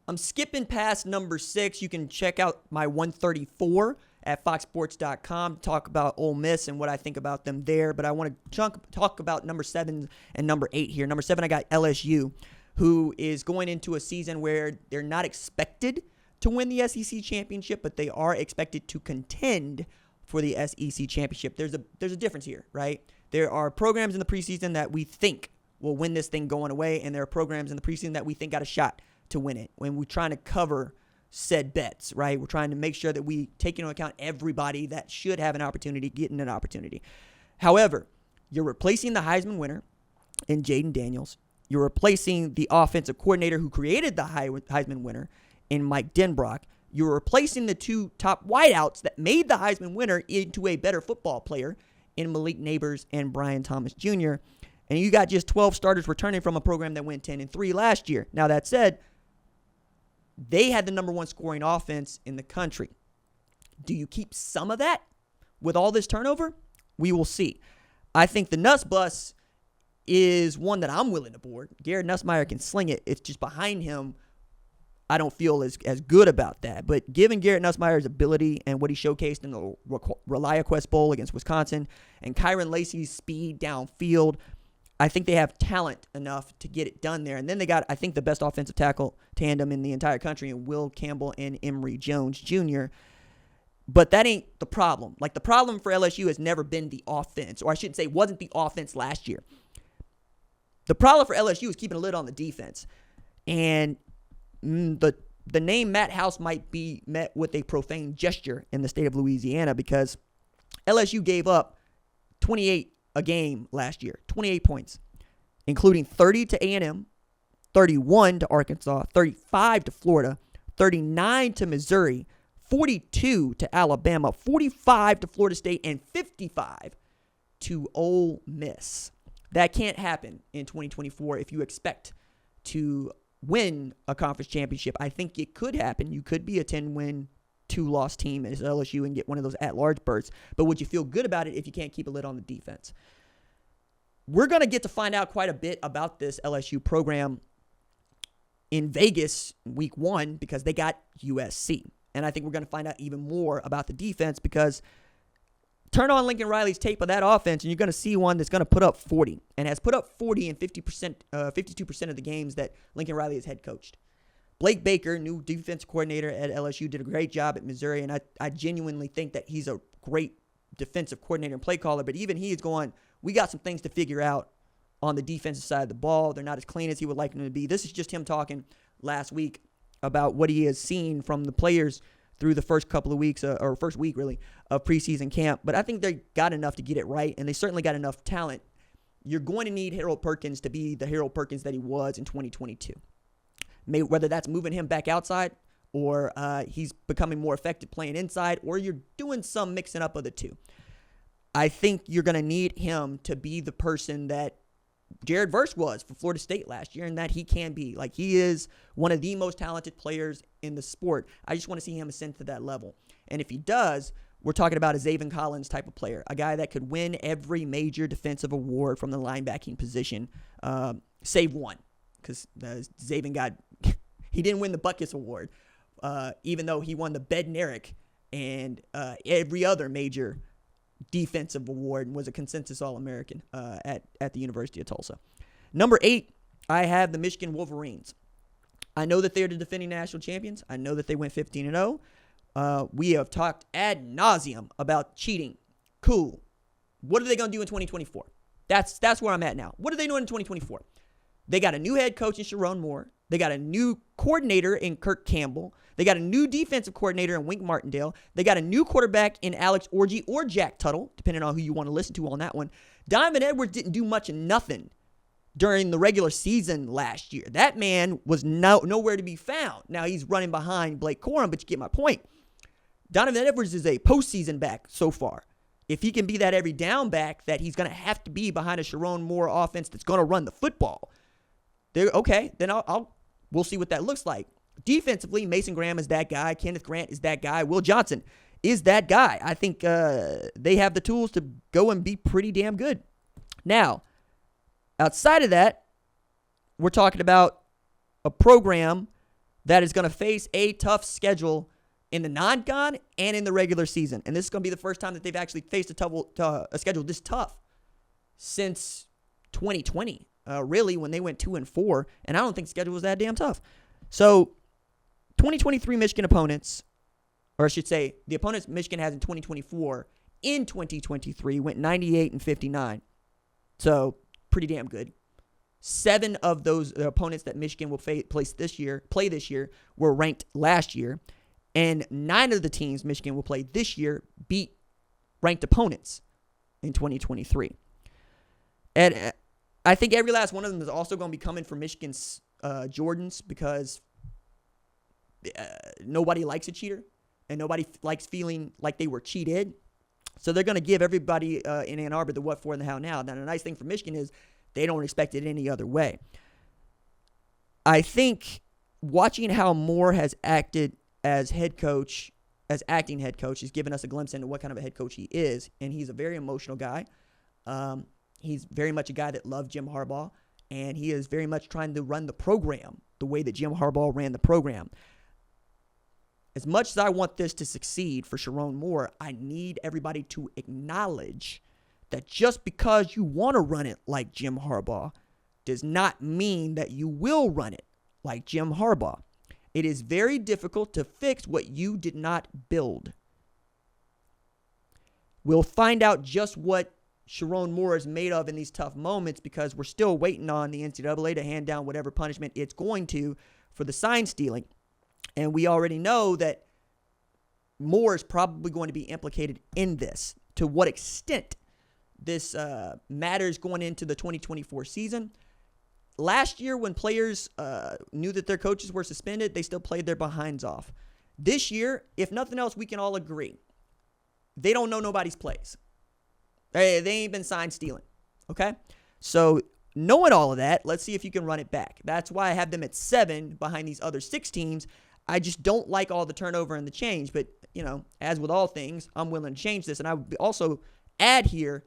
I'm skipping past number 6. You can check out my 134 at foxsports.com to talk about Ole Miss and what I think about them there. But I want to talk about number 7 and number 8 here. Number 7, I got LSU, who is going into a season where they're not expected to win the SEC championship, but they are expected to contend for the SEC championship. There's a difference here, right? There are programs in the preseason that we think will win this thing going away, and there are programs in the preseason that we think got a shot to win it. When we're trying to cover said bets, right? We're trying to make sure that we take into account everybody that should have an opportunity getting an opportunity. However, you're replacing the Heisman winner in Jaden Daniels. You're replacing the offensive coordinator who created the Heisman winner in Mike Denbrock. You're replacing the 2 top wideouts that made the Heisman winner into a better football player in Malik Neighbors and Brian Thomas Jr. And you got just 12 starters returning from a program that went 10-3 last year. Now, that said, they had the number 1 scoring offense in the country. Do you keep some of that with all this turnover? We will see. I think the Nuss bus is one that I'm willing to board. Garrett Nussmeier can sling it. It's just behind him, I don't feel as good about that. But given Garrett Nussmeier's ability and what he showcased in the ReliaQuest Bowl against Wisconsin and Kyron Lacey's speed downfield, I think they have talent enough to get it done there. And then they got, I think, the best offensive tackle tandem in the entire country in Will Campbell and Emory Jones Jr. But that ain't the problem. Like, the problem for LSU has never been the offense, or I shouldn't say wasn't the offense last year. The problem for LSU is keeping a lid on the defense. And the name Matt House might be met with a profane gesture in the state of Louisiana because LSU gave up 28 a game last year, 28 points, including 30 to A&M, 31 to Arkansas, 35 to Florida, 39 to Missouri, 42 to Alabama, 45 to Florida State, and 55 to Ole Miss. That can't happen in 2024 if you expect to win a conference championship. I think it could happen. You could be a 10-win, 2-loss team as LSU and get one of those at-large berths. But would you feel good about it if you can't keep a lid on the defense? We're going to get to find out quite a bit about this LSU program in Vegas week 1 because they got USC. And I think we're going to find out even more about the defense because turn on Lincoln Riley's tape of that offense and you're going to see one that's going to put up 40 and has put up 40 in 52% of the games that Lincoln Riley has head coached. Blake Baker, new defense coordinator at LSU, did a great job at Missouri, and I genuinely think that he's a great defensive coordinator and play caller, but even he is going, we got some things to figure out on the defensive side of the ball. They're not as clean as he would like them to be. This is just him talking last week about what he has seen from the players through the first couple of weeks, or first week really, of preseason camp. But I think they got enough to get it right, and they certainly got enough talent. You're going to need Harold Perkins to be the Harold Perkins that he was in 2022. Whether that's moving him back outside or he's becoming more effective playing inside, or you're doing some mixing up of the two. I think you're going to need him to be the person that Jared Verse was for Florida State last year, and that he can be. Like, he is one of the most talented players in the sport. I just want to see him ascend to that level. And if he does, we're talking about a Zaven Collins type of player, a guy that could win every major defensive award from the linebacking position, save one, because Zaven he didn't win the Butkus Award, even though he won the Bednarik and every other major defensive award and was a consensus All-American at the University of Tulsa. Number 8, I have the Michigan Wolverines. I know that they're the defending national champions. I know that they went 15-0. We have talked ad nauseum about cheating. Cool. What are they going to do in 2024? That's where I'm at now. What are they doing in 2024? They got a new head coach in Sherrone Moore. They got a new coordinator in Kirk Campbell. They got a new defensive coordinator in Wink Martindale. They got a new quarterback in Alex Orji or Jack Tuttle, depending on who you want to listen to on that one. Donovan Edwards didn't do much of nothing during the regular season last year. That man was nowhere to be found. Now he's running behind Blake Corum, but you get my point. Donovan Edwards is a postseason back so far. If he can be that every down back that he's going to have to be behind a Sherrone Moore offense that's going to run the football, okay, then we'll see what that looks like. Defensively, Mason Graham is that guy. Kenneth Grant is that guy. Will Johnson is that guy. I think they have the tools to go and be pretty damn good. Now, outside of that, we're talking about a program that is going to face a tough schedule in the non-con and in the regular season. And this is going to be the first time that they've actually faced a schedule this tough since 2020, really, when they went 2-4. And I don't think the schedule was that damn tough. So 2023 Michigan opponents, or I should say the opponents Michigan has in 2024, in 2023 went 98-59. So pretty damn good. 7 of those opponents that Michigan will play this year were ranked last year. And 9 of the teams Michigan will play this year beat ranked opponents in 2023. And I think every last one of them is also going to be coming from Michigan's Jordans, because nobody likes a cheater and nobody likes feeling like they were cheated. So they're going to give everybody in Ann Arbor the what for and the how now. Now, the nice thing for Michigan is they don't expect it any other way. I think watching how Moore has acted as acting head coach, has given us a glimpse into what kind of a head coach he is. And he's a very emotional guy. He's very much a guy that loved Jim Harbaugh, and he is very much trying to run the program the way that Jim Harbaugh ran the program. As much as I want this to succeed for Sherrone Moore, I need everybody to acknowledge that just because you want to run it like Jim Harbaugh does not mean that you will run it like Jim Harbaugh. It is very difficult to fix what you did not build. We'll find out just what Sherrone Moore is made of in these tough moments, because we're still waiting on the NCAA to hand down whatever punishment it's going to for the sign stealing. And we already know that Moore is probably going to be implicated in this. To what extent this matters going into the 2024 season. Last year, when players knew that their coaches were suspended, they still played their behinds off. This year, if nothing else, we can all agree, they don't know nobody's plays. They ain't been sign stealing, okay? So knowing all of that, let's see if you can run it back. That's why I have them at 7 behind these other 6 teams. I just don't like all the turnover and the change. But, as with all things, I'm willing to change this. And I would also add here,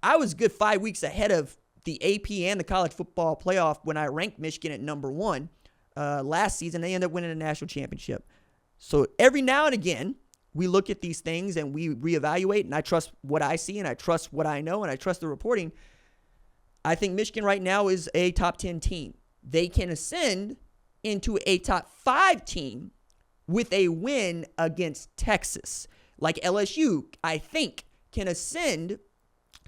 I was a good 5 weeks ahead of the AP and the college football playoff when I ranked Michigan at number 1 last season. They ended up winning a national championship. So every now and again, we look at these things and we reevaluate, and I trust what I see, and I trust what I know, and I trust the reporting. I think Michigan right now is a top 10 team. They can ascend into a top 5 team with a win against Texas. Like LSU, I think, can ascend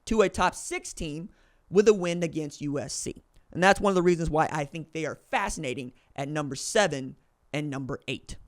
to a top 6 team with a win against USC. And that's one of the reasons why I think they are fascinating at number 7 and number 8.